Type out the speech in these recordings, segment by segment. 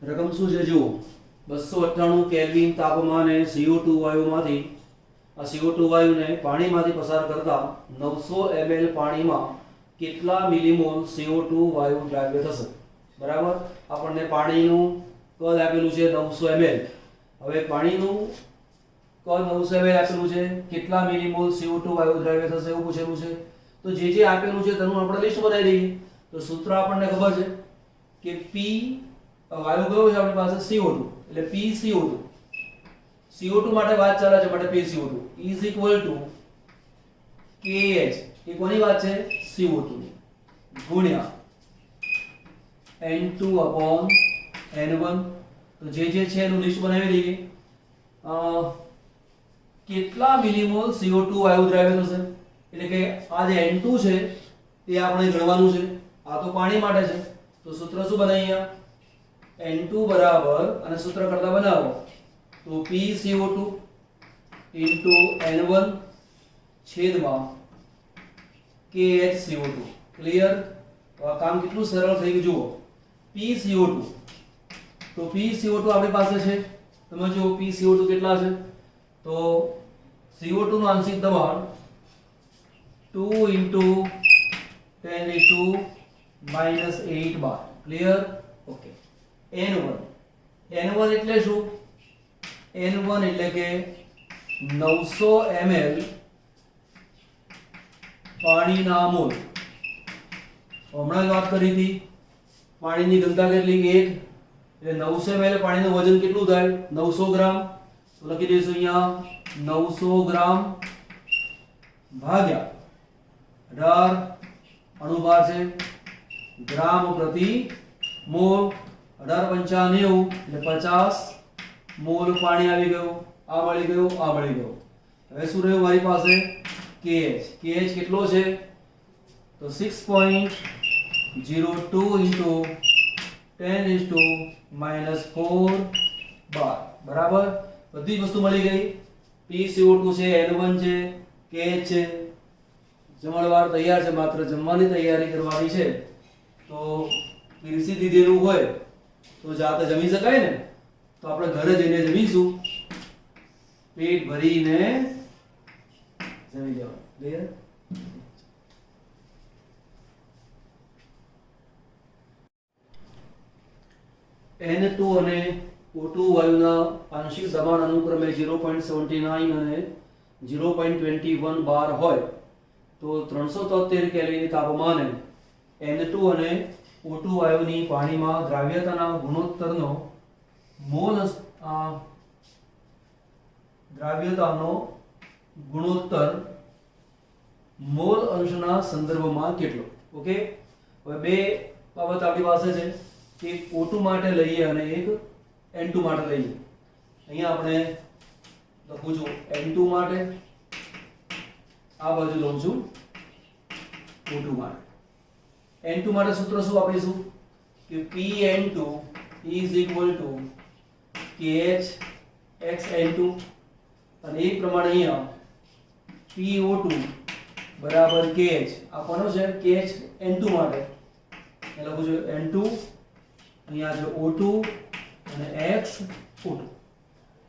રકમ શું છે જુઓ 298 કેલ્વિન તાપમાને CO2 વાયુમાંથી આ CO2 વાયુને પાણીમાંથી પસાર કરતા 900 ml પાણીમાં કેટલા મિલીમોલ CO2 વાયુ દ્રાવ્ય થશે બરાબર આપણને પાણીનું કદ આપેલું છે 900 ml હવે પાણીનું કદ 900 ml આપેલું છે કેટલા મિલીમોલ CO2 વાયુ દ્રાવ્ય થશે એવું પૂછેલું છે તો જે આપેલું છે તેનું આપણે લિસ્ટ બનાવી દઈએ તો સૂત્ર આપણને ખબર છે કે P વાયુ કયો છે આપણી પાસે CO2 એટલે PCO2 CO2 માટે વાત ચાલે છે માટે PCO2 is equal to KH એ કોની વાત છે CO2 ગુણ્યા N2 upon N1 તો જે છે એનું લિસ્ટ બનાવી દઈએ કેટલા મિલીમોલ CO2 વાયુ દ્રાવ્ય થશે એટલે કે આ જે N2 છે તે આપણે ગણવાનું છે આ તો પાણી માટે છે તો સૂત્ર શું બનાવીએ N2 બરાબર અને સૂત્ર કરતા બનાવો તો PCO2 N1 છેદમાં KHCO2 ક્લિયર તો આ કામ કેટલું સરળ થઈ ગયું જુઓ PCO2 તો PCO2 આપણી પાસે છે તમે જો PCO2 કેટલા છે તો CO2 નું આંશિક દબાણ 2 × 10⁻⁸ બાર ક્લિયર ઓકે N1 એટલે શું N1 એટલે કે 900 ml પાણીના મોલ હમણાં જ વાત કરી હતી પાણીની ઘનતા કેટલી 1 એટલે 900 ml પાણીનું વજન કેટલું થાય 900 ગ્રામ તો લખી દઈશું અહીંયા 900 ગ્રામ ભાગ્યા 18 અણુભાર છે ગ્રામ પ્રતિ મોલ 18×5 = 50 મોલ પાણી આવી ગયું આ મળી ગયું આ મળી ગયું હવે શું રહ્યું મારી પાસે KH કેટલો છે તો 6.02 × 10⁻⁴ બાર બરાબર બધી જ વસ્તુ મળી ગઈ PCO2 છે N1 છે KH છે જમણવાર તૈયાર છે માત્ર જમવાની તૈયારી કરવાની છે તો પીરસી દીધેલું હોય તો જાતે જમી શકાય ને તો આપણે ઘરે જઈને જમીશું પેટ ભરીને જમી લેવાનું ક્લિયર N2 અને O2 વાયુના આંશિક દબાણ અનુક્રમે 0.79 અને 0.21 બાર હોય તો 373 કેલ્વિન તાપમાને N2 અને O2 વાયુની પાણીમાં દ્રાવ્યતાના ગુણોત્તરનો મોલ અંશના સંદર્ભમાં કેટલો ઓકે હવે બે બાબત આપણી પાસે છે એક O2 માટે લઈએ અને એક N2 માટે લઈએ અહીંયા આપણે લખું છું N2 માટે આ બાજુ લઉં છું O2 માટે N2 માટે સૂત્ર શું આપીશું કે Pn2 = KHxN2 અને એ પ્રમાણે અહીંયા PO2 બરાબર KH આ કોનો છે KHN2 માટે એ લખું છું N2 અહીંયા છે O2 અને XO2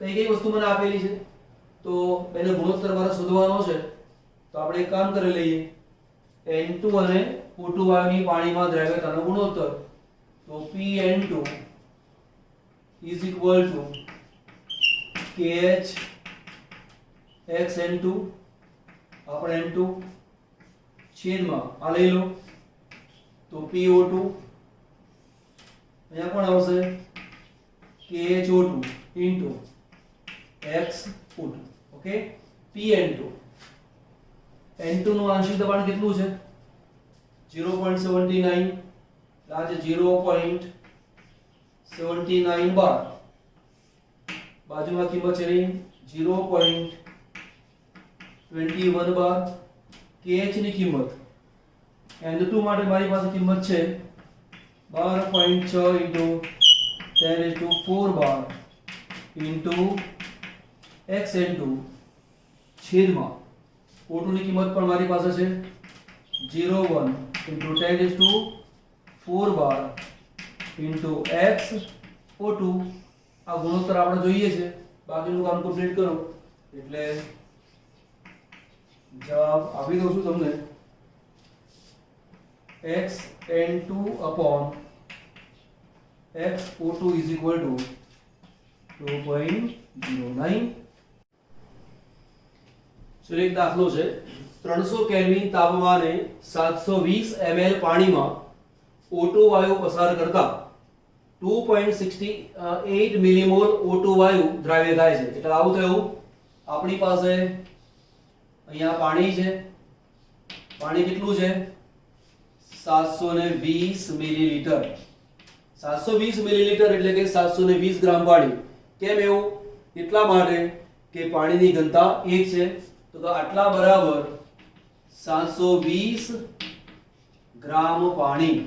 તો એ કઈ વસ્તુ મને આપેલી છે તો એને ગુણોત્તર મારે શોધવાનો છે તો આપણે એક કામ કરી લઈએ N2 અને O2 વાયુની પાણીમાં દ્રાવ્યતાનો ગુણોત્તર તો Pn2 = KHxN2 આપણે N2 છેદમાં આ લઈ લો તો PO2 અહીંયા કોણ આવશે KHO2 * XO2 okay Pn2 N2 નું આંશિક દબાણ કેટલું છે 0.79 આ છે 0.79 બાર બાજુમાં કિંમત છે 0.21 બાર KH ની કિંમત N2 માટે મારી પાસે કિંમત છે 12.6 × 10⁴ બાર * xN2 છેદમાં O2 ની કિંમત પણ મારી પાસે છે 0.1 × 10⁴ બાર * x O2 આ ગુણોત્તર આપણે જોઈએ છે, બાકીનું કામ કમ્પ્લીટ કરો એટલે જવાબ આપી દઉં છું તમને xN2 upon xO2 is equal to 2.09. ચલો એક દાખલો છે 300 કેલ્વિન તાપમાને 720 ml પાણીમાં O2 વાયુ પસાર કરતા 2.68 મિલીમોલ O2 વાયુ દ્રાવ્ય થાય છે. એટલે આવું થયું, આપણી પાસે અહીંયા પાણી છે, પાણી કેટલું છે 720 મિલીલીટર. 720 મિલીલીટર એટલે કે 720 ગ્રામ પાણી. કેમ એવું? એટલા માટે કે પાણીની ઘનતા 1 છે, તો આટલા બરાબર 720 ગ્રામ પાણી.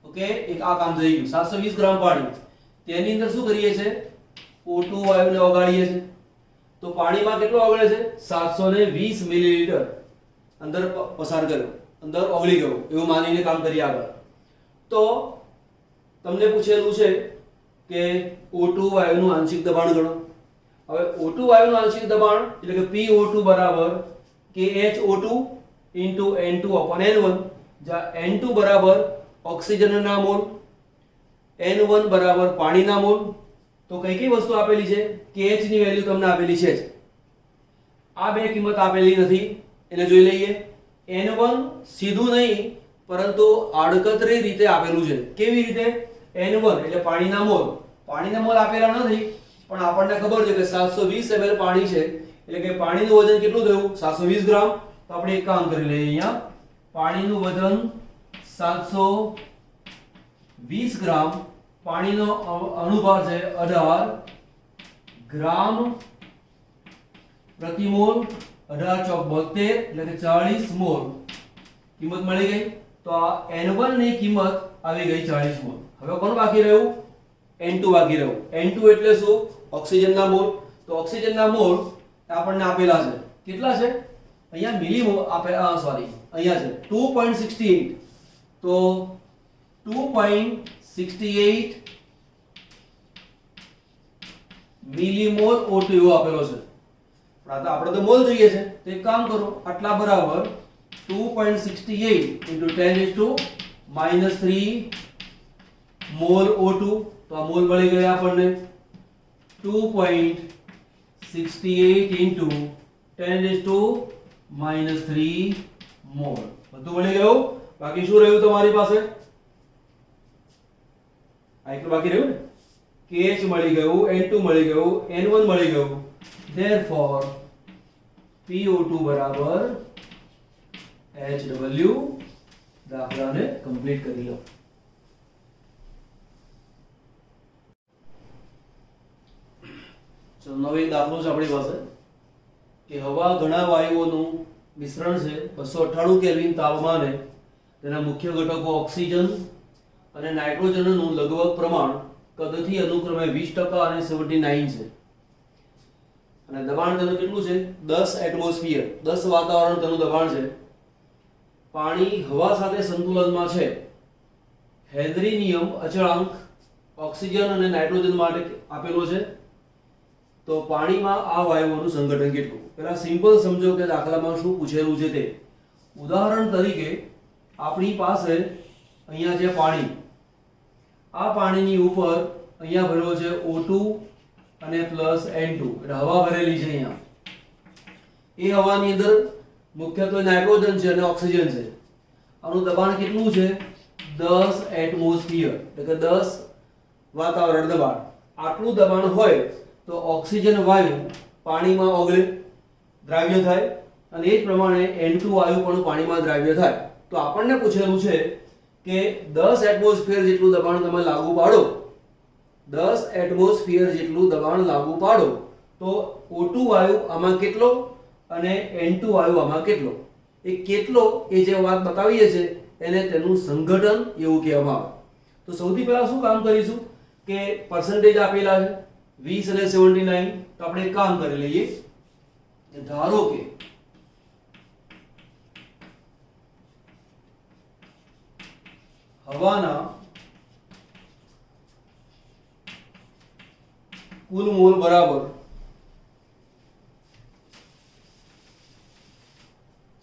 ઓકે, એક આ કામ થઈ ગયું. 720 ગ્રામ પાણી, તેની અંદર શું કરીએ છે O2 વાયુને ઓગાળીએ છે. તો પાણીમાં કેટલો ઓગળે છે 720 મિલીલીટર અંદર પસાર કર્યો, અંદર ઓગળી ગયો એવું માનીને કામ કરીએ આગળ. તો તમને પૂછેલું છે કે O2 વાયુનું આંશિક દબાણ ગણો. હવે O2 વાયુનું આંશિક દબાણ એટલે કે PO2 બરાબર KHO2 N2 upon N1, જ્યાં N2 બરાબર ઓક્સિજનના મોલ, N1 બરાબર પાણીના મોલ. તો કઈ કઈ વસ્તુ આપેલી છે? KH ની વેલ્યુ તમને આપેલી છે જ. આ બે કિંમત આપેલી નથી, એને જોઈ લઈએ. N1 સીધું નહીં પરંતુ આડકતરી રીતે આપેલું છે. કેવી રીતે? N1 એટલે પાણીના મોલ, પાણીના મોલ આપેલા નથી પણ આપણને ખબર છે કે 720 ml પાણી છે એટલે કે પાણીનું વજન કેટલું થયું 720 ગ્રામ. તો આપણે એક કામ કરી લઈએ, અહીંયા પાણીનું વજન 720 ગ્રામ, પાણીનો અણુભાર છે 18 ગ્રામ પ્રતિ મોલ, 18 ચોક 72 એટલે કે 40 મોલ કિંમત મળી ગઈ. તો આ N1 ની કિંમત આવી ગઈ 40 મોલ. હવે કોણ બાકી રહ્યું? N2 બાકી રહ્યું. N2 એટલે શું? ઓક્સિજનના મોલ. તો ઓક્સિજનના મોલ આપણને આપેલા છે. કેટલા છે? અહીંયા મિલીમોલ સોરી અહીંયા છે 2.68. તો 2.68 મિલીમોલ O2 એવો આપેલો છે. પણ આપણે તો મોલ જોઈએ છે, તો એક કામ કરો, આટલા બરાબર 2.68 into 10⁻³ મોલ O2. તો આ મોલ મળી ગયા આપણને 2.68 into 10⁻³ મોલ. બધું મળી ગયું. બાકી શું રહ્યું તમારી પાસે? આ એટલું બાકી રહ્યું ને. KH મળી ગયું, N2 મળી ગયું, N1 મળી ગયું. therefore PO2 બરાબર HW. દાખલાને કમ્પ્લીટ કરી લો. ચલો નવો એક દાખલો છે આપણી પાસે કે હવા ઘણા વાયુઓનું મિશ્રણ છે. 298 કેલ્વિન તાપમાને તેના મુખ્ય ઘટકો ઓક્સિજન અને નાઇટ્રોજનનું લગભગ પ્રમાણ કદથી અનુક્રમે 20% અને 79 છે. અને દબાણ તેનું કેટલું છે 10 એટમોસ્ફિયર, 10 વાતાવરણ તેનું દબાણ છે. પાણી હવા સાથે સંતુલનમાં છે. હેનરી નિયમ અચળાંક ઓક્સિજન અને નાઇટ્રોજન માટે આપેલો છે. તો પાણીમાં આ વાયુઓનું સંગઠન કેટલું? પહેલા સિમ્પલ સમજો કે દાખલામાં શું પૂછેલું છે તે. ઉદાહરણ તરીકે આપણી પાસે અહીંયા છે પાણી, આ પાણીની ઉપર અહીંયા ભરેલો છે O2 અને પ્લસ N2 એટલે હવા ભરેલી છે. અહીંયા એ હવાની અંદર મુખ્યત્વે નાઇટ્રોજન છે અને ઓક્સિજન છે. આનું દબાણ કેટલું છે 10 એટમોસ્ફિયર એટલે કે 10 વાતાવરણ દબાણ. આટલું દબાણ હોય તો ઓક્સિજન વાયુ પાણીમાં ઓગળે, દ્રાવ્ય થાય, અને એ જ પ્રમાણે N2 વાયુ પણ પાણીમાં દ્રાવ્ય થાય. તો આપણને પૂછેલું છે કે 10 એટમોસ્ફિયર જેટલું દબાણ તમે લાગુ પાડો, 10 એટમોસ્ફિયર જેટલું દબાણ લાગુ પાડો તો O2 વાયુ આમાં કેટલો અને N2 વાયુ આમાં કેટલો. એ કેટલો એ જે વાત બતાવીએ છે એને તેનું સંઘટન એવું કહેવામાં આવે. તો સૌથી પહેલા શું કામ કરીશું કે પર્સન્ટેજ આપેલા છે 20 અને 79. તો આપણે એક કામ કરી લઈએ, ધારો કે હવાના કુલ મોલ બરાબર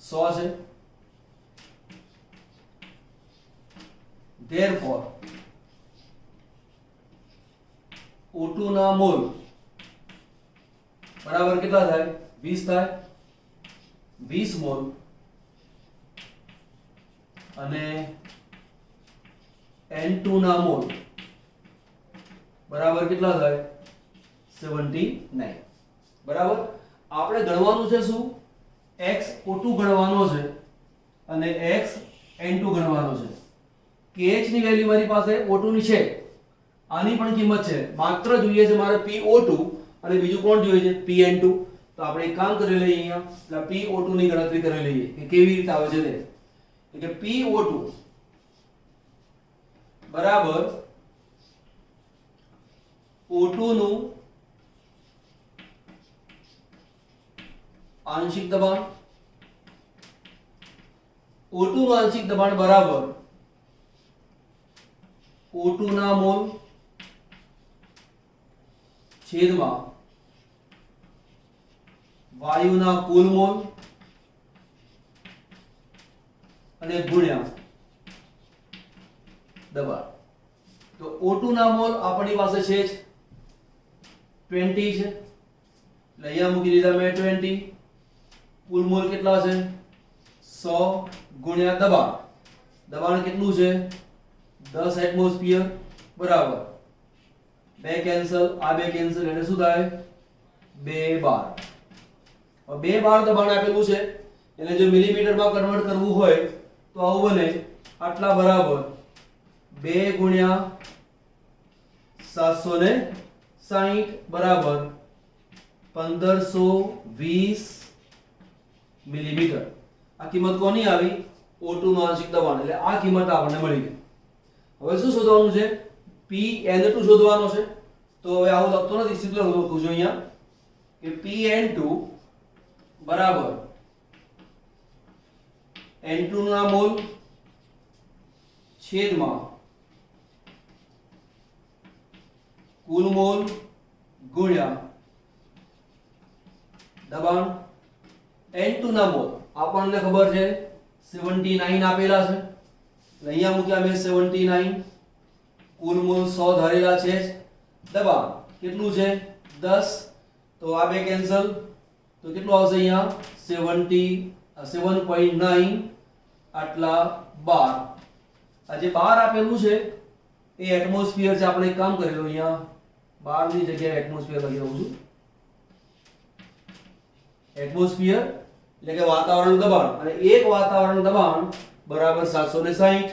100 છે. therefore O2 ના મોલ બરાબર કેટલા થાય? 20 થાય. 20 મોલ અને N2 ના મોલ બરાબર કેટલા થાય? 79. બરાબર. આપણે ગણવાનું છે શું? XO2 ગણવાનો છે અને XN2 ગણવાનો છે. KH ની વેલ્યુ મારી પાસે O2 ની છે, આની પણ કિંમત છે, માત્ર જોઈએ છે મારે PO2 અને બીજું કોણ જોઈએ છે? PN2. તો આપણે એક કામ કરી લઈએ, અહીંયા એટલે PO2 ની ગણતરી કરી લઈએ કે કેવી રીતે આવે છે તે. એટલે PO2 બરાબર O2 નું આંશિક દબાણ, O2 નું આંશિક દબાણ બરાબર O2 ના મોલ છેદમાં વાયુના કુલ મોલ અને ગુણ્યા દબાણ. તો O2 ના મોલ આપણી પાસે છે જ 20 છે, એટલે અહીંયા મૂકી દીધા મેં 20. કુલ મોલ કેટલા છે? 100 ગુણ્યા દબાણ. દબાણ કેટલું છે? 10 એટમોસ્ફિયર બરાબર. બે કેન્સલ, આ બે કેન્સલ એટલે શું થાય? 2 બાર. હવે 2 બાર દબાણ આપેલું છે, એને જો મિલીમીટરમાં કન્વર્ટ કરવું હોય તો આવું બને, આટલા બરાબર 2 ગુણ્યા 760 બરાબર 1520 મિલીમીટર. આ કિંમત કોની આવી? O2 નું આંશિક દબાણ. એટલે આ કિંમત આપણને મળી ગઈ. હવે શું શોધવાનું છે? PN2 શોધવાનો છે. તો હવે આવું લખતો નથી, સીધું લખું છું અહીંયા કે PN2 બરાબર N2 ના મોલ છેદમાં કુલ મોલ ગુણ્યા દબાણ. N2 ના મોલ આપણને ખબર છે 79 આપેલા છે, એટલે અહીંયા મૂક્યા મેં 79. કુલ મોલ 100 ધારેલા છે. દબાણ કેટલું છે? 10. તો આ બે કેન્સલ, તો કેટલું આવશે અહીંયા? 7.9 આટલા 12. આ જે 12 આપેલું છે એ એટમોસ્ફિયર છે. આપણે એક કામ કરી લો, અહીંયા 12 ની જગ્યાએ એટમોસ્ફિયર લખી દઉં છું. એટમોસ્ફિયર એટલે કે વાતાવરણ દબાણ, અને એક વાતાવરણ દબાણ બરાબર 760.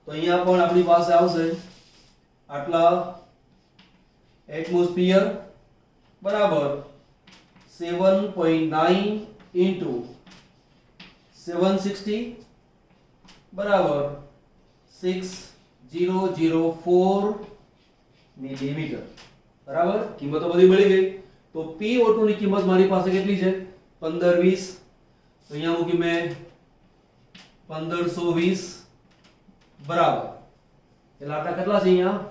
તો અહીંયા પણ આપણી પાસે આવશે આટલા એટમોસ્ફિયર બરાબર 7.9 into 760 બરાબર 6004 મિલીમીટર. બરાબર. કિંમતો બધી મળી ગઈ. તો PO2 ની કિંમત મારી પાસે કેટલી છે? 1520. તો અહીંયા મૂકી મેં 1520 બરાબર, એટલે આટલા કેટલા છે? અહીંયા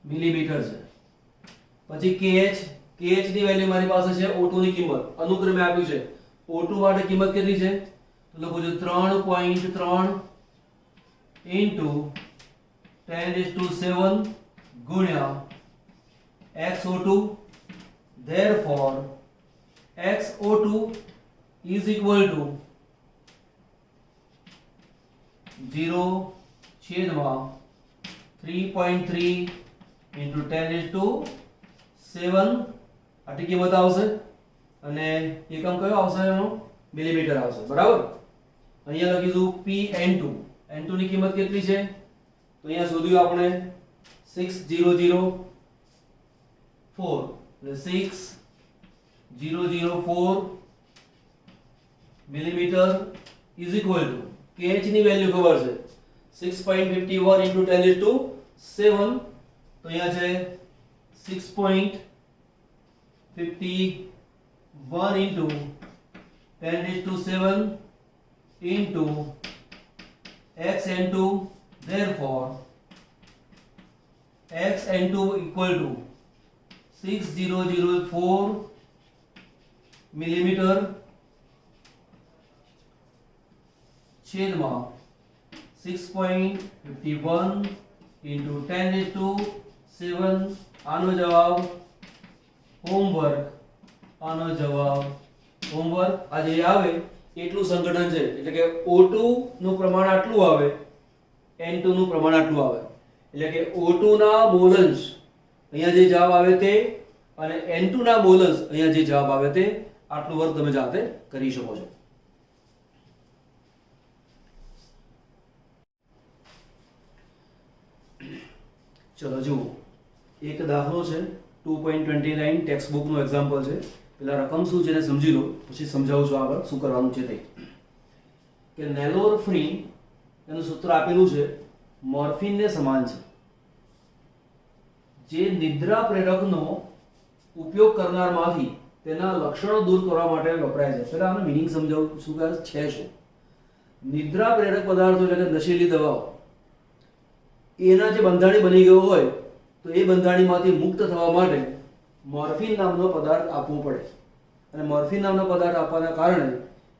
મિલીમીટર છે. પછી KH ની વેલ્યુ મારી પાસે છે O2 ની કિંમત અનુક્રમે આપ્યું છે. O2 માટે કિંમત કેટલી છે? તો લખું છું 3.3 into 10⁷ ગુણ્યા XO2. therefore XO2 is equal to 0 છેદમાં 3.3 into 10⁷ આટલી કિંમત આવશે, અને એકમ કયો આવશે? એનો મિલીમીટર આવશે. બરાબર. અહીંયા લખીશું PN2. N2 ની કિંમત કેટલી છે? તો અહીંયા શોધ્યું આપણે 6004, એટલે 6004 millimetre is equal two KH ની વેલ્યુ ખબર છે 6.51 into 10⁷ તો અહીંયા છે 6.51 into 10⁷ into xn2. therefore xn2 equal to 6004 millimetre છેદમાં 6.51 into 10⁷7 આનો જવાબ હોમવર્ક આ જે આવે એટલું સંઘટન છે એટલે કે O2 નું પ્રમાણ આટલું આવે N2 નું પ્રમાણ આટલું આવે એટલે કે O2 ના મોલન્સ અહીંયા જે જવાબ આવે તે અને N2 ના મોલન્સ અહીંયા જે જવાબ આવે તે આટલું વર્ક તમે જાતે કરી શકો છો। ચલો જુઓ એક દાખલો છે 2.29 ટેક્સ્ટ બુક નો એક્ઝામ્પલ છે પેલા રકમ શું છે એને સમજી લો પછી સમજાવું છું આગળ શું કરવાનું છે તે કે નેલોરફ્રીન એનું સૂત્ર આપેલું છે મોર્ફિન ને સમાન છે જે નિદ્રા પ્રેરકનો ઉપયોગ કરનારમાંથી તેના લક્ષણો દૂર કરવા માટે વપરાય છે। પહેલા આનો મીનિંગ સમજાવું શું કે છે શું નિદ્રા પ્રેરક પદાર્થો એટલે કે નશીલી દવાઓ એના જે બંધાણી બની ગયો હોય તો એ બંધાણીમાંથી મુક્ત થવા માટે મોર્ફિન નામનો પદાર્થ આપવો પડે અને મોર્ફિન નામનો પદાર્થ આપવાના કારણે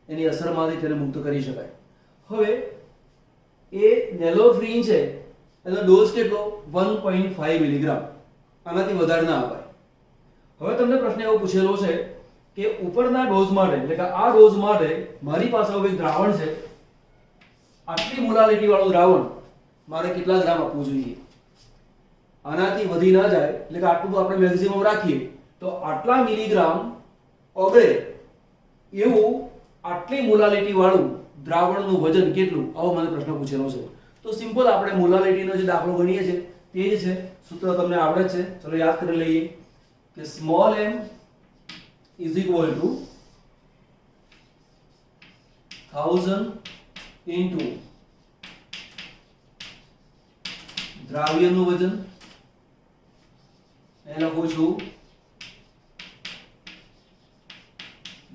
એની અસરમાંથી તેને મુક્ત કરી શકાય। હવે એ નેલોરફ્રીન છે એનો ડોઝ કેટલો 1.5 મિલીગ્રામ આનાથી વધારે ના અપાય। હવે તમને પ્રશ્ન એવો પૂછેલો છે કે ઉપરના ડોઝ માટે એટલે કે આ ડોઝ માટે મારી પાસે એક દ્રાવણ છે આટલી મોલાલિટી વાળું દ્રાવણ મારે કેટલા ગ્રામ આપવું જોઈએ આનાથી વધી ના જાય એટલે કે આટલું આપણે મેક્સિમમ રાખીએ તો આટલા મિલીગ્રામ ઓગળે એવું આટલી મોલાલિટી વાળું દ્રાવણનું વજન કેટલું આવો મને પ્રશ્ન પૂછેલો છે। તો સિમ્પલ આપણે મોલાલિટીનો જે દાખલો ગણીએ છીએ તે જ છે સૂત્ર તમને આવડે છે ચલો યાદ કરી લઈએ કે small m is equal to 1000 into દ્રાવ્યનું વજન એ લખું છું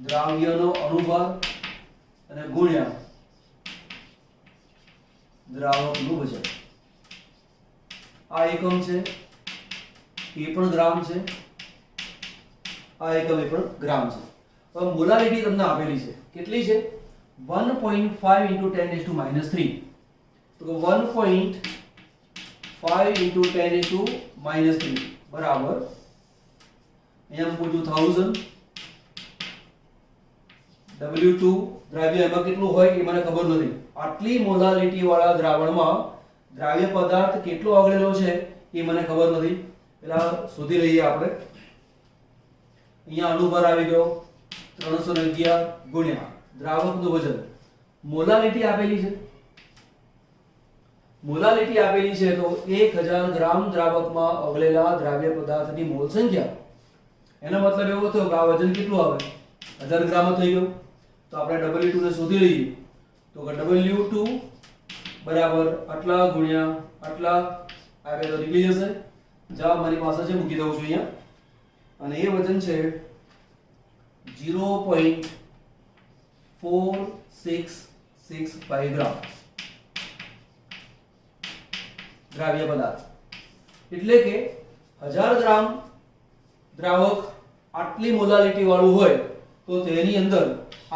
દ્રાવ્યનો અનુભાર અને ગુણ્યા દ્રાવકનું વજન। આ એકમ છે એ પણ ગ્રામ છે આ એકમ એ પણ ગ્રામ છે। હવે મોલાલિટી તમને આપેલી છે કેટલી છે 1.5 into 10⁻³ તો 1.5 into 10⁻³ બરાબર અહીંયા મૂકું છું 1000 W2 દ્રાવ્ય એમાં કેટલું હોય એ મને ખબર નથી આટલી મોલાલિટી વાળા દ્રાવણમાં દ્રાવ્ય પદાર્થ કેટલો ઓગળેલો છે એ મને ખબર નથી પેલા શોધી લઈએ આપણે અહીંયા અનુભાર આવી ગયો 311 ગુણ્યા દ્રાવકનું વજન મોલાલિટી આપેલી છે મોલાલિટી આપેલી છે તો 1000 ગ્રામ દ્રાવકમાં ઓગળેલા દ્રાવ્ય પદાર્થની મોલ સંખ્યા એનો મતલબ એવો થયો કે આ વજન કેટલું આવે 1000 ગ્રામ થઈ ગયું તો આપણે W2 ને શોધી લઈએ તો કે W2 બરાબર આટલા ગુણ્યા આટલા આવે તો નીકળી જશે જવાબ મારી પાસે છે મૂકી દઉં છું અહીંયા અને એ વજન છે 0.4665 ગ્રામ દ્રાવ્ય પદાર્થ એટલે કે 1000 ગ્રામ દ્રાવક આટલી મોલાલિટી વાળું હોય તો તેની અંદર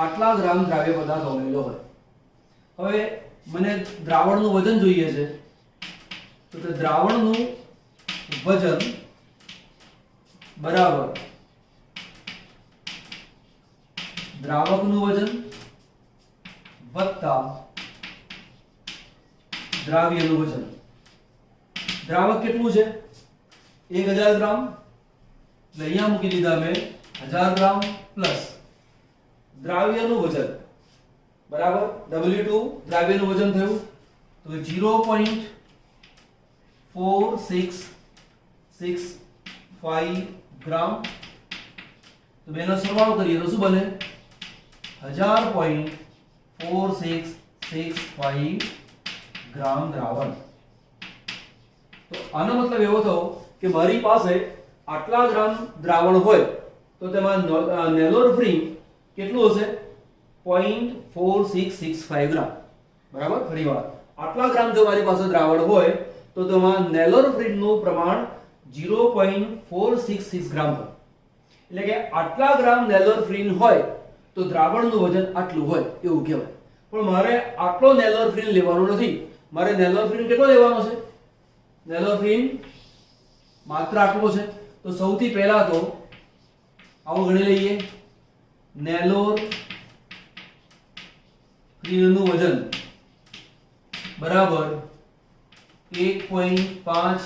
આટલા ગ્રામ દ્રાવ્ય પદાર્થ ઓગળેલો હોય। હવે મને દ્રાવણનું વજન જોઈએ છે તો કે દ્રાવણનું વજન બરાબર દ્રાવકનું વજન વત્તા દ્રાવ્યનું વજન। દ્રાવક કેટલું છે 1000 ગ્રામ એટલે અહીંયા મૂકી દીધા મેં 1000 ગ્રામ પ્લસ દ્રાવ્યનું વજન બરાબર W2 દ્રાવ્યનું વજન થયું તો 0.4665 ગ્રામ તો બેનો સરવાળો કરીએ તો શું બને 1000.4665 ગ્રામ દ્રાવણ। તો આનો મતલબ એવો થયો કે મારી પાસે આટલા ગ્રામ દ્રાવણ હોય તો તેમાં નેલોરફ્રીન કેટલું હશે 0.4665 ગ્રામ બરાબર ફરીવાર આટલા ગ્રામ જો મારી પાસે દ્રાવણ હોય તો તેમાં નેલોરફ્રીનનું પ્રમાણ 0.466 ગ્રામ થાય. એટલે કે આટલા ગ્રામ નેલોરફ્રીન હોય તો દ્રાવણનું વજન આટલું હોય એવું કહેવાય. પણ મારે આટલો નેલોરફ્રીન લેવાનો નથી. મારે નેલોરફ્રીન કેટલો લેવાનો છે? નેલોરફ્રીન માત્ર આટલો છે. તો સૌથી પહેલા તો આવું ગણી લઈએ. નેલોરફ્રીનનું વજન બરાબર 1.5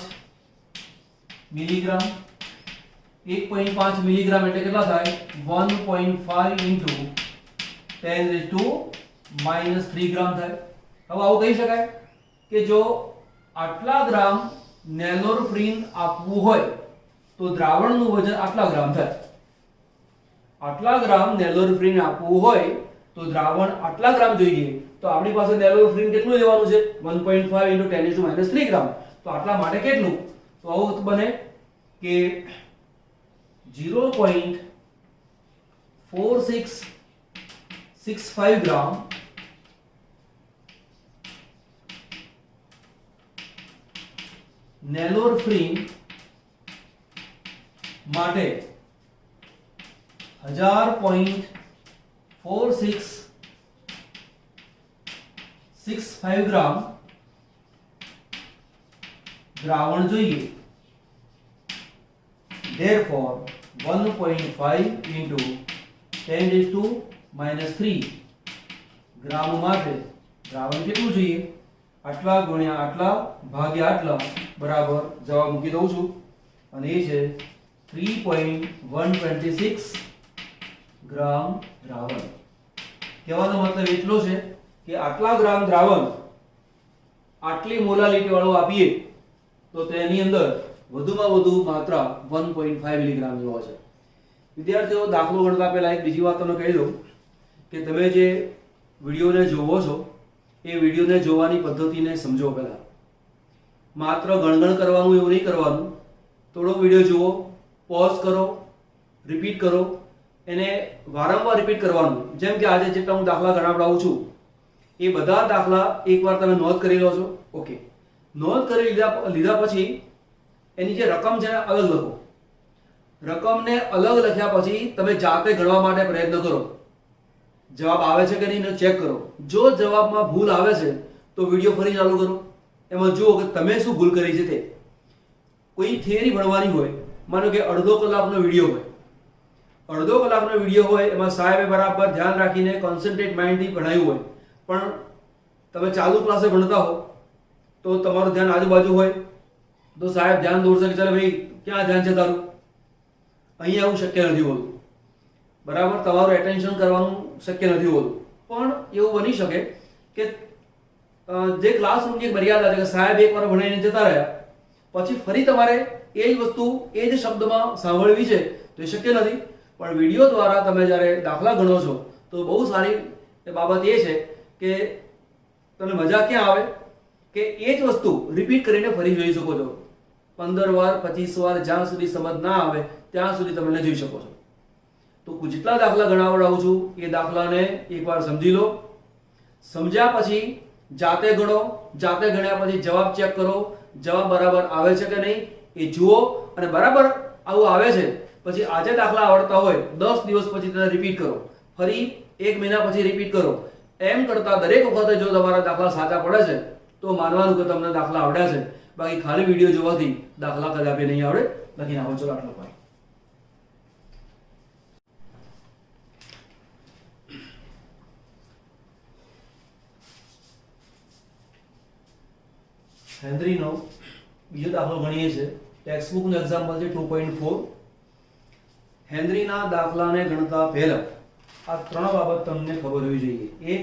મિલીગ્રામ. 1.5 મિલીગ્રામ એટલે કેટલા થાય? 1.5 into 10⁻³ ગ્રામ થાય. હવે આવું કહી શકાય કે જો આટલા ગ્રામ નેલોરફ્રીન આપવું હોય તો દ્રાવણનું વજન આટલા ગ્રામ થાય. આટલા ગ્રામ નેલોરફ્રીન આપવું હોય તો દ્રાવણ આટલા ગ્રામ જોઈએ. તો આપણી પાસે નેલોરફ્રીન કેટલું લેવાનું છે? 1.5 into 10⁻³ ગ્રામ. તો આટલા માટે કેટલું? તો આવું બને કે 0.4665 ગ્રામ નેલોરફ્રીન માટે 1000.4665 ગ્રામ દ્રાવણ જોઈએ. Therefore 1.5 into 10⁻³ ગ્રામ માટે દ્રાવણ કેટલું જોઈએ? આટલા ગુણ્યા આટલા ભાગ્યા આટલા બરાબર જવાબ મૂકી દઉં છું અને એ છે 3.126 ગ્રામ દ્રાવણ. કહેવાનો મતલબ એટલો છે કે આટલા ગ્રામ દ્રાવણ આટલી મોલાલિટી વાળું આપીએ તો તેની અંદર વધુમાં વધુ માત્રા 1.5 મિલીગ્રામ જેવો છે. વિદ્યાર્થીઓ, દાખલો ગણતા પહેલા એક બીજી વાત તમને કહી દઉં કે તમે જે વિડીયોને જોવો છો એ વિડીયોને જોવાની પદ્ધતિને સમજો. પહેલા માત્ર ગણગણ કરવાનું એવું નહીં કરવાનું. થોડો વિડીયો જુઓ, પોઝ કરો, રિપીટ કરો, એને વારંવાર રિપીટ કરવાનું. જેમ કે આજે જેટલા હું દાખલા ગણાવડાવું છું એ બધા દાખલા એકવાર તમે નોંધ કરી લો છો. ઓકે, નોંધ કરી લીધા પછી એની જે રકમ છે ને અલગ લખો. રકમને અલગ લખ્યા પછી તમે જાતે ગણવા માટે પ્રયત્ન કરો. જવાબ આવે છે કે નહીં ચેક કરો. જો જવાબમાં ભૂલ આવે છે તો વિડીયો ફરી ચાલુ કરો. એમાં જુઓ કે તમે શું ભૂલ કરી છે તે. કોઈ થિયરી ભણવાની હોય, માનો કે અડધો કલાકનો વિડીયો હોય, અડધો કલાકનો વિડીયો હોય એમાં સાહેબે બરાબર ધ્યાન રાખીને કોન્સન્ટ્રેટ માઇન્ડથી ભણાવ્યું હોય, પણ તમે ચાલુ ક્લાસે ભણતા હો તો તમારું ધ્યાન આજુબાજુ હોય તો સાહેબ ધ્યાન દોરશે કે ચાલો ભાઈ ક્યાં ધ્યાન છે તારું? અહીંયા આવું શક્ય નથી હોતું. બરાબર, તમારું એટેન્શન કરવાનું શક્ય નથી હોતું. પણ એવું બની શકે કે જે ક્લાસરૂમની એક મર્યાદા છે કે સાહેબ એકવાર ભણાવીને જતા રહ્યા પછી ફરી તમારે એ જ વસ્તુ એ જ શબ્દમાં સાંભળવી છે તો એ શક્ય નથી. પણ વિડીયો દ્વારા તમે જ્યારે દાખલા ગણો છો તો બહુ સારી બાબત એ છે કે તમને મજા ક્યાં આવે કે એ જ વસ્તુ રિપીટ કરીને ફરી જોઈ શકો છો. 15 વાર 25 વાર જ્યાં સુધી સમજ ના આવે ત્યાં સુધી તમે જોઈ શકો છો. તો જેટલા દાખલા ગણાવડાવું છું એ દાખલાને એકવાર સમજી લો. સમજ્યા પછી જાતે ગણો. જાતે ગણ્યા પછી જવાબ ચેક કરો. જવાબ બરાબર આવે છે કે નહીં એ જુઓ અને બરાબર આવું આવે છે પછી આજે દાખલા આવડતા હોય 10 દિવસ પછી તેને રિપીટ કરો. ફરી 1 મહિના પછી રિપીટ કરો. એમ કરતા દરેક વખતે જો તમારા દાખલા સાચા પડે છે તો માનવાનું કે તમને દાખલા આવડ્યા છે. બાકી ખાલી વિડીયો જોવાથી દાખલા કદાપી નહીં આવડે. લખીને આવો. ચલો આટલો point. હેનરીનો બીજો દાખલો ગણીએ છે. ટેક્સ્ટ બુકનું એક્ઝામ્પલ છે 2.4. હેનરીના દાખલાને ગણતા પહેલા આ ત્રણ બાબત તમને ખબર હોવી જોઈએ. એક,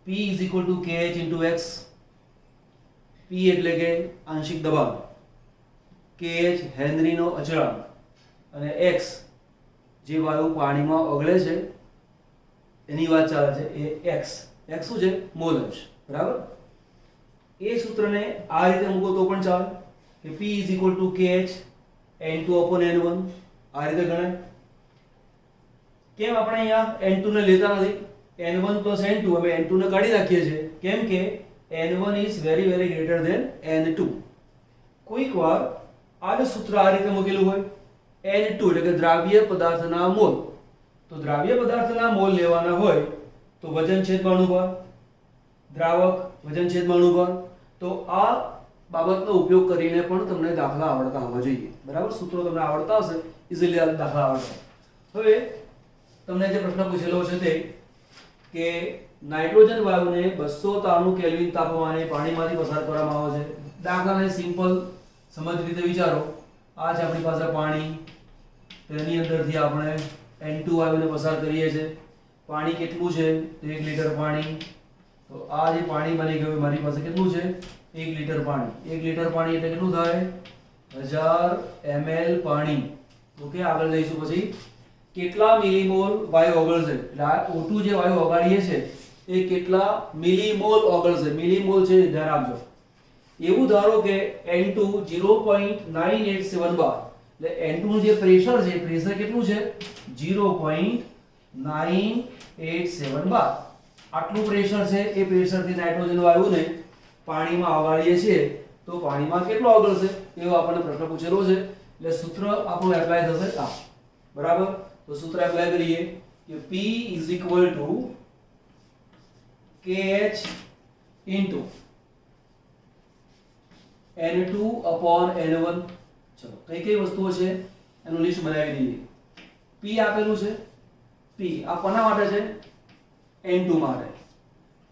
P = KH × X. P એટલે કે આંશિક દબાણ, KH હેનરીનો અચળાંક અને X જે વાયુ પાણીમાં ઓગળે છે એની વાત ચાલે છે એ X શું છે? મોલ અંશ. બરાબર. એ સૂત્રને આ રીતે મૂકો તો પણ ચાલે કે P = KH N2/N1. આ રીતે ગણાય. કેમ આપણે અહીંયા N2 ને લેતા નથી? N1 + N2 અમે N2 ને કાઢી નાખીએ છીએ. કેમ કે N1 is very very greater than N2. કોઈક વાર આ જ સૂત્ર આ રીતે મૂકેલું હોય N2 એટલે કે દ્રાવ્ય પદાર્થના મોલ. તો દ્રાવ્ય પદાર્થના મોલ લેવાના હોય તો વજન છેદમાં અણુભાર, દ્રાવક વજન છેદમાં અણુભાર. તો આ બાબતનો ઉપયોગ કરીને પણ તમને દાખલા આવડતા હોવા જોઈએ. બરાબર, સૂત્રો તમને આવડતા હશે, ઇઝીલી આ દાખલા આવડતા. હવે તમને જે પ્રશ્ન પૂછેલો છે તે કે નાઇટ્રોજન વાયુને 293 કેલ્વિન તાપમાને પાણીમાંથી પસાર કરવામાં આવે છે. દાખલાને સિમ્પલ સમજ રીતે વિચારો. આ છે આપણી પાસે પાણી, તેની અંદરથી આપણે N2 વાયુને પસાર કરીએ છીએ. પાણી કેટલું છે? તો 1 લીટર પાણી. તો આ જે પાણી બની ગયું મારી પાસે કેટલું છે? 1 લીટર પાણી. 1 લીટર પાણી એટલે કેટલું થાય? 1000 ml પાણી. ઓકે, આગળ જઈશું. પછી કેટલા મિલીમોલ વાયુ ઓગળશે? એટલે આ O2 જે વાયુ ઓગાળીએ છે એ કેટલા મિલીમોલ ઓગળશે? મિલીમોલ છે, ધ્યાન આપજો. એવું ધારો કે N2 0.987 બાર. એટલે N2 નું જે પ્રેશર છે, પ્રેશર કેટલું છે? 0.987 બાર. આટલું પ્રેશર છે. એ પ્રેશરથી નાઇટ્રોજન વાયુને પાણીમાં ઓગાળીએ છીએ તો પાણીમાં કેટલો ઓગળશે એવો આપણને પ્રશ્ન પૂછેલો છે. એટલે સૂત્ર આપણું એપ્લાય થશે આ. બરાબર, તો સૂત્ર એપ્લાય કરીએ કે P KH into N2/N1. ચલો, કઈ કઈ વસ્તુઓ છે એનું લિસ્ટ બનાવી દઈએ. P આપેલું છે. P આ કોના માટે છે? N2 માટે.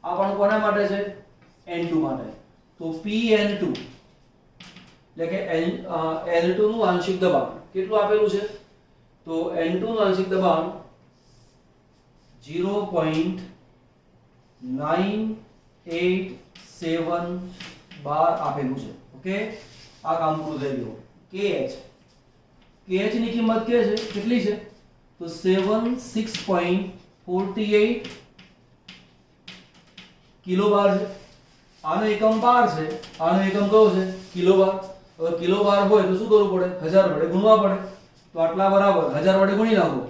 આ પણ કોના માટે છે? N2 માટે. તો PN2 એટલે કે N2 નું આંશિક દબાણ કેટલું આપેલું છે? તો N2 નું આંશિક દબાણ 0.987 બાર આપેલું છે. ઓકે, આ કામ પૂરું થઈ ગયું. KH ની કિંમત કેટલી છે? તો 76.48 કિલોબાર છે. આનો એકમ બાર છે, આનો એકમ કયો છે? કિલોબાર. હવે કિલોબાર હોય તો શું કરવું પડે? 1000 વડે ગુણવા પડે. તો આટલા બરાબર 1000 વડે ગુણી નાખો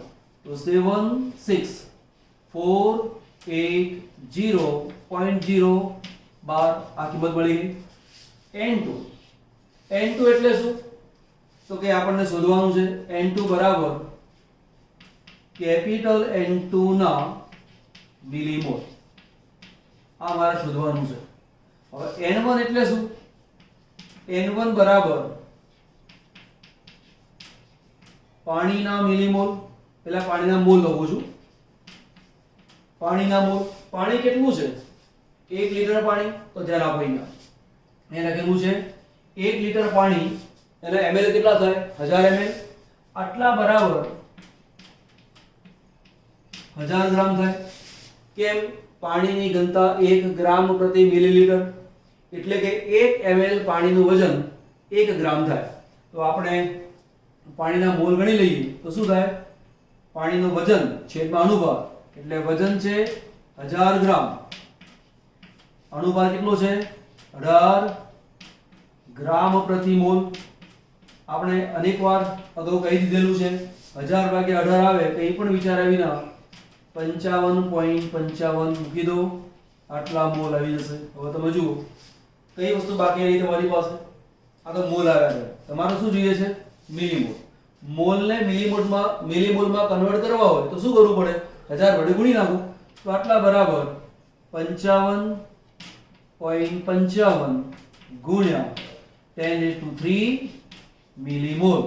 તો 76480.0 બાર આ કિંમત મળી ગઈ. N2 એટલે શું? તો કે આપણને શોધવાનું છે N2 બરાબર કેપિટલ N2 ના મિલીમોલ. આ મારે શોધવાનું છે. હવે N1 એટલે શું? N1 બરાબર પાણીના મિલીમોલ. પહેલા પાણીના મોલ લખું છું. પાણીના મોલ. પાણી કેટલું છે? 1 લીટર પાણી. તો ધ્યાન આપો, અહીંયા લખેલું છે 1 લીટર પાણી. એના ml કેટલા થાય? 1000 ml. આટલા બરાબર 1000 ગ્રામ થાય. કેમ? પાણીની ઘનતા 1 ગ્રામ પ્રતિ મિલીલીટર. એટલે કે 1 ml પાણીનું વજન 1 ગ્રામ થાય. તો આપણે પાણીના મોલ ગણી લઈએ તો શું થાય? પાણીનું વજન છેદમાં અણુભાર. એટલે વજન છે 1000 ગ્રામ. અણુભાર કેટલો છે? 18 ગ્રામ પ્રતિ મોલ. આપણે અનેકવાર અગાઉ કહી દીધેલું છે 1000 ભાગ્યા 18 આવે કંઈ પણ વિચાર્યા વિના 55.55 મૂકી દો, આટલા મોલ આવી જશે. હવે તમે જુઓ કઈ વસ્તુ બાકી રહી તમારી પાસે? આ તો મોલ આવ્યા છે. તમારે શું જોઈએ છે? મિલીમોલ. મોલને મિલીમોલમાં કન્વર્ટ કરવા હોય તો શું કરવું પડે? 1000 વડે ગુણી નાખો. તો આટલા બરાબર 55.55 ગુણ્યા 10⁻³ મિલીમોલ.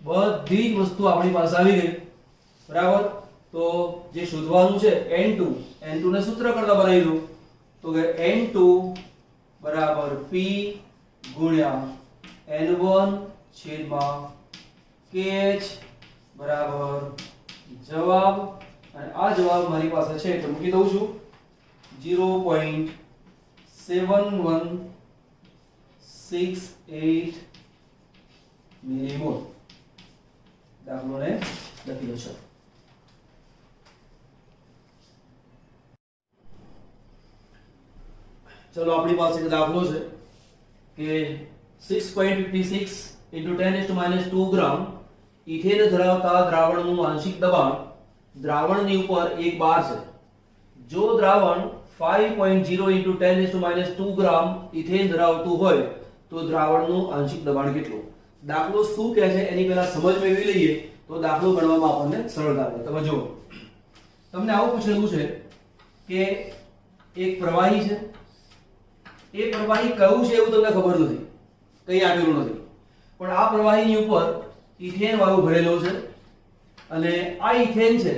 બધી જ વસ્તુ આપણી પાસે આવી ગઈ. બરાબર, તો જે શોધવાનું છે N2 ને સૂત્ર કરતા બનાવી દો. તો કે N2 બરાબર P ગુણ્યા N1 છેદમાં KH બરાબર જવાબ. અને આ જવાબ મારી પાસે છે તો મૂકી દઉં છું 0.7168 મિલીમોલ. દાખલોને લખી દો છો. ચલો, આપણી પાસે એક દાખલો છે કે 6.56 into 10⁻² ગ્રામ ઇથેન ધરાવતા દ્રાવણનું આંશિક દબાણ દ્રાવણની ઉપર 1 બાર છે. જો દ્રાવણ 5.0 into 10⁻² ગ્રામ ઇથેન ધરાવતું હોય તો દ્રાવણનું આંશિક દબાણ કેટલું? દાખલો શું કહે છે એની પહેલા સમજ મેળવી લઈએ તો દાખલો ગણવામાં આપણને સરળતા રહે. તમે જુઓ, તમને આવું પૂછેલું છે કે એક પ્રવાહી છે, એ પ્રવાહી કયું છે એવું તમને ખબર નથી, કંઈ આપેલું નથી, પણ આ પ્રવાહીની ઉપર ઇથેન વાયુ ભરેલો છે અને આ ઇથેન છે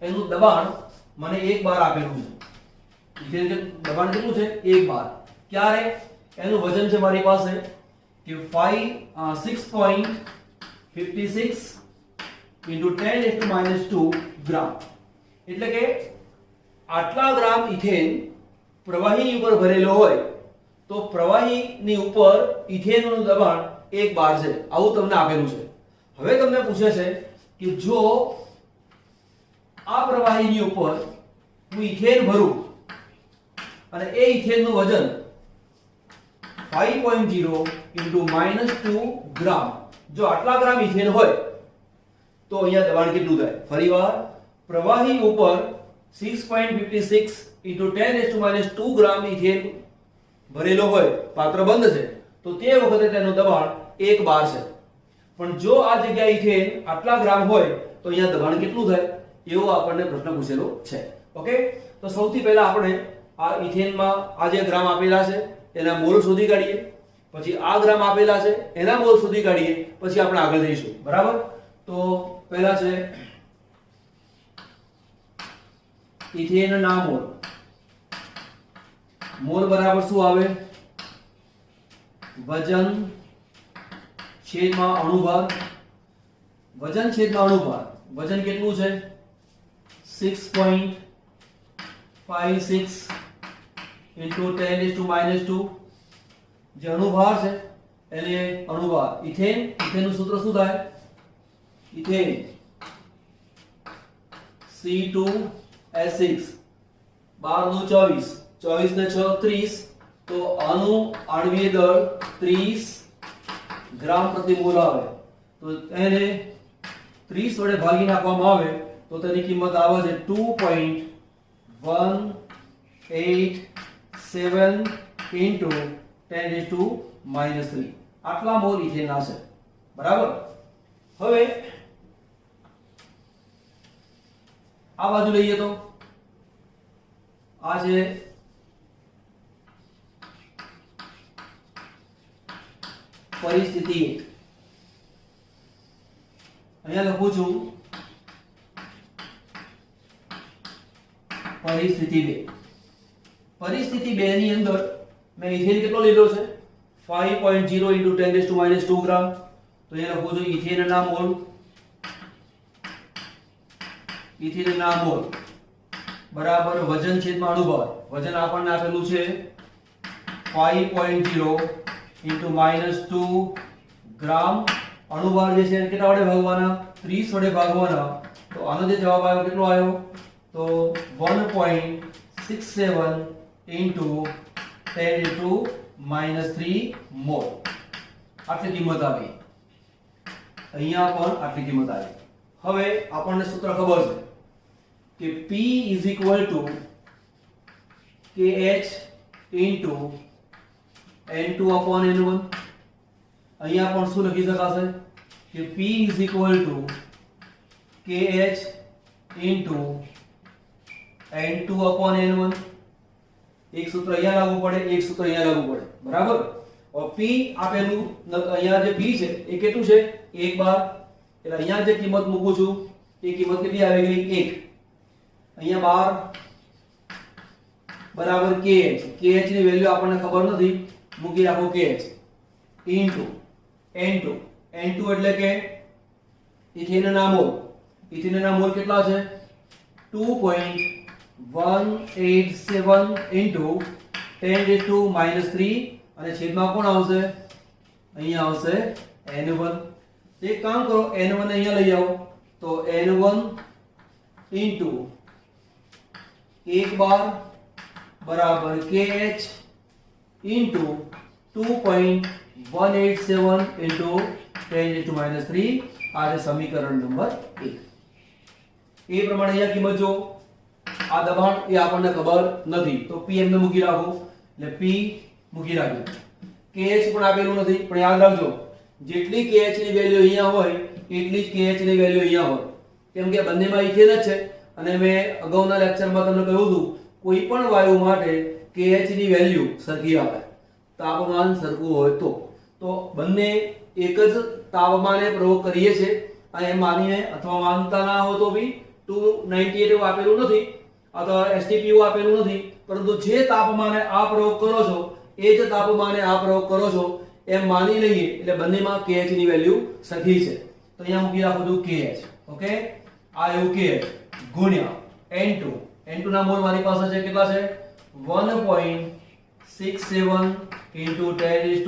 એનું દબાણ મને 1 બાર આપેલું છે. ઇથેન કે દબાણ કેટલું છે? 1 બાર. ક્યારે? એનું વજન છે મારી પાસે કે 6.56 into 10⁻² ગ્રામ. એટલે કે આટલા ગ્રામ ઇથેન પ્રવાહીની ઉપર ભરેલો હોય તો પ્રવાહીની ઉપર ઇથેનનું દબાણ 1 બાર છે, આવું તમને આપેલું છે. હવે તમને પૂછે છે કે જો આ પ્રવાહીની ઉપર હું ઇથેન ભરું અને એ ઇથેનનું વજન 5.0 into -2 ગ્રામ, જો આટલા ગ્રામ ઇથેન હોય તો અહીંયા દબાણ કેટલું થાય? ફરીવાર, પ્રવાહી ઉપર 6.56 into 10⁻² ગ્રામ ઇથેન ભરેલો હોય, પાત્ર બંધ છે, તો તે વખતે તેનું દબાણ 1 બાર છે. પણ જો આ જગ્યાએ ઇથેન આટલા ગ્રામ હોય તો અહીંયા દબાણ કેટલું થાય એવો આપણને પ્રશ્ન પૂછેલો છે. ઓકે, તો સૌથી પહેલા આપણે આ ઇથેનમાં આ જે ગ્રામ આપેલા છે એના મોલ શોધી કાઢીએ, પછી આ ગ્રામ આપેલા છે એના મોલ શોધી કાઢીએ, પછી આપણે આગળ જઈશું. બરાબર? તો પહેલા છે ઇથેનના મોલ. મોલ બરાબર શું આવે? વજન છેદમાં અણુભાર. વજન છેદમાં અણુભાર. વજન કેટલું છે? 6.56 into 10⁻². જે અણુભાર છે એને અણુભાર ઇથેન, ઇથેનનું સૂત્ર શું થાય? Ethane C2H6. 12 × 24, 24 ને 6 30, તો આણ્વીય દળ 30 ગ્રામ પ્રતિ મોલ આવે. તો એને 30 વડે ભાગી નાખવામાં આવે તો તેની કિંમત આવે છે 2.187 into 10⁻³ આટલા મોલ ઇથેન છે. બરાબર? હવે આ બાજુ લઈએ તો આ છે પરિસ્થિતિ 1. અહીંયા લખું છું પરિસ્થિતિ 2. પરિસ્થિતિ 2 ની અંદર મેં ઇથેન કેટલો લીધો છે? 5.0 into 10⁻² ગ્રામ. તો અહીંયા લખું છું ઇથેનના મોલ. ઇથેનના મોલ બરાબર વજન છેદમાં અણુભાર. વજન આપણને આપેલું છે 5.0 into -2 ગ્રામ. અણુભાર જે છે કેટલા વડે ભાગવાના? 30 વડે ભાગવાના. તો આનો જે જવાબ આવ્યો કેટલો આવ્યો? તો 1.67 into 10⁻³ મોલ. આટલી કિંમત આવી. અહીંયા પણ આટલી કિંમત આવી. હવે આપણને સૂત્ર ખબર છે કે P = KH into N2/N1. અહીંયા પણ શું લખી શકાશે કે P = KH into N2/N1. એક સૂત્ર અહીંયા લાગુ પડે, એક સૂત્ર અહીંયા લાગુ પડે. બરાબર? હવે P આપેલું અહીંયા જે P છે એ કેટલું છે? 1 બાર. એટલે અહીંયા જે કિંમત મૂકું છું એ કિંમત કેટલી આવી ગઈ? 1. અહીંયા 12 બરાબર KH. KH ની વેલ્યુ આપણને ખબર નથી, મૂકી રાખો KH into N2. N2 એટલે કે ઇથેનના મોલ. ઇથેનના મોલ કેટલા છે? 2.187 into 10⁻³ અને છેદમાં કોણ આવશે? અહીંયા આવશે N1. એક કામ કરો, N1 અહીંયા લઈ આવો તો N1 into 1 બાર બરાબર KH into 2.187 into 10⁻³ આ છે સમીકરણ નંબર 1. એ પ્રમાણે અહીંયા કિંમત જો આ દબાણ એ આપણને ખબર નથી તો P એમને મૂકી રાખો. એટલે P મૂકી રાખ્યું. KH પણ આપેલું નથી, પણ યાદ રાખજો જેટલી KH ની વેલ્યુ અહીંયા હોય એટલી જ KH ની વેલ્યુ અહીંયા હોય, કેમ કે બંનેમાં ઇથેન જ છે. અને મેં અગાઉના લેક્ચરમાં તમને કહ્યું હતું કોઈ પણ વાયુ માટે KH ની વેલ્યુ સરખી આવે, તાપમાન સરખું હોય તો બંને એક જ તાપમાને પ્રયોગ કરીએ છીએ. અને એમ માનીને અથવા માનતા ના હો તો બી 298 આપેલું નથી અથવા STPO આપેલું નથી, પરંતુ જે તાપમાને આ પ્રયોગ કરો છો એ જ તાપમાને આ પ્રયોગ કરો છો એમ માની લઈએ એટલે બંનેમાં KH ની વેલ્યુ સરખી છે. તો અહીંયા મૂકી રાખો છું KH. ઓકે, આ એવું KH ગુણ્યા N2. N2 ના મોલ મારી પાસે છે કેટલા છે 1.67 into 10⁻³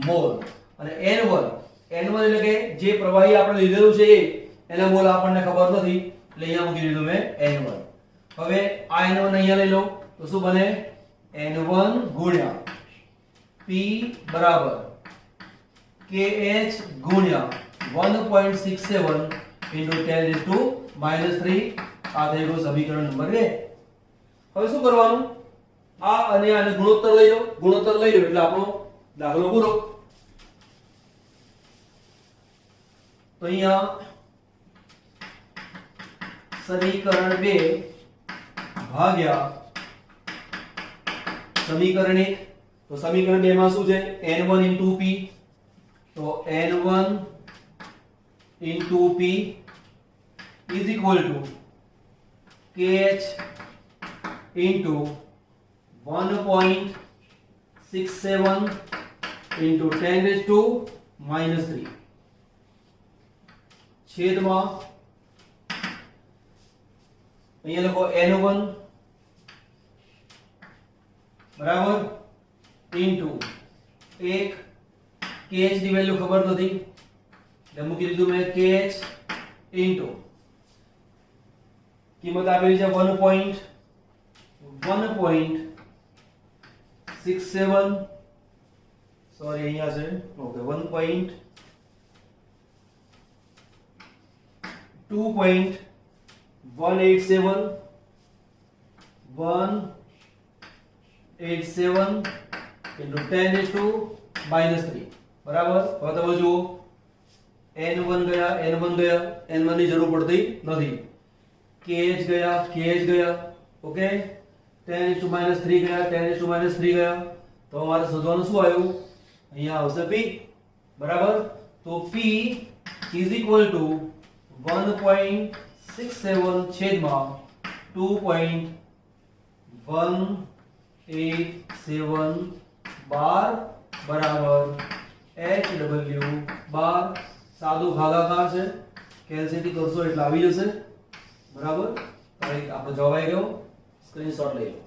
મોલ. અને N1 એટલે કે જે પ્રવાહી આપણે લીધેલું છે એના મોલ આપણને ખબર નથી એટલે અહીંયા મૂકી દીધું મેં N1. હવે આ N1 અહીંયા લઈ લો તો શું બને N1 ગુણ્યા P બરાબર KH ગુણ્યા 1.67 into 10⁻³ આ થઈ ગયું સમીકરણ નંબર 2. હવે શું કરવાનું, આ અને આને ગુણોત્તર લઈ લો એટલે આપણો દાખલો પૂરો. તો અહીંયા સમીકરણ 2 ભાગ્યા સમીકરણ 1. તો સમીકરણ 2 માં શું છે N1 into P, તો N1 into P is equal to KH into 1.67 into 10⁻³ છેદમાં અહીંયા લખો N1 બરાબર ઇન્ટુ 1 KH ની વેલ્યુ ખબર નથી એટલે મૂકી દીધું મેં KH ઇન્ટુ કિંમત આપેલી છે 1.67 સોરી અહીંયા છે ઓકે 1.87 into 10⁻³ બરાબર. હવે તમે જુઓ N1 ગયા N1 ની જરૂર પડતી નથી, KH ગયા ઓકે 10⁻³ ગયા 10⁻³ ગયા. તો અમારે શોધવાનું શું આવ્યું અહીંયા આવશે P બરાબર. તો P is equal to 1.67 છેદમાં 2.187 બાર બરાબર HW બાર. સાદું ભાગાકાર છે, કેલ્સીથી કરશો એટલે આવી જશે બરાબર. આપણો જવાબ આવી ગયો, સ્ક્રીનશોટ લઈ લો.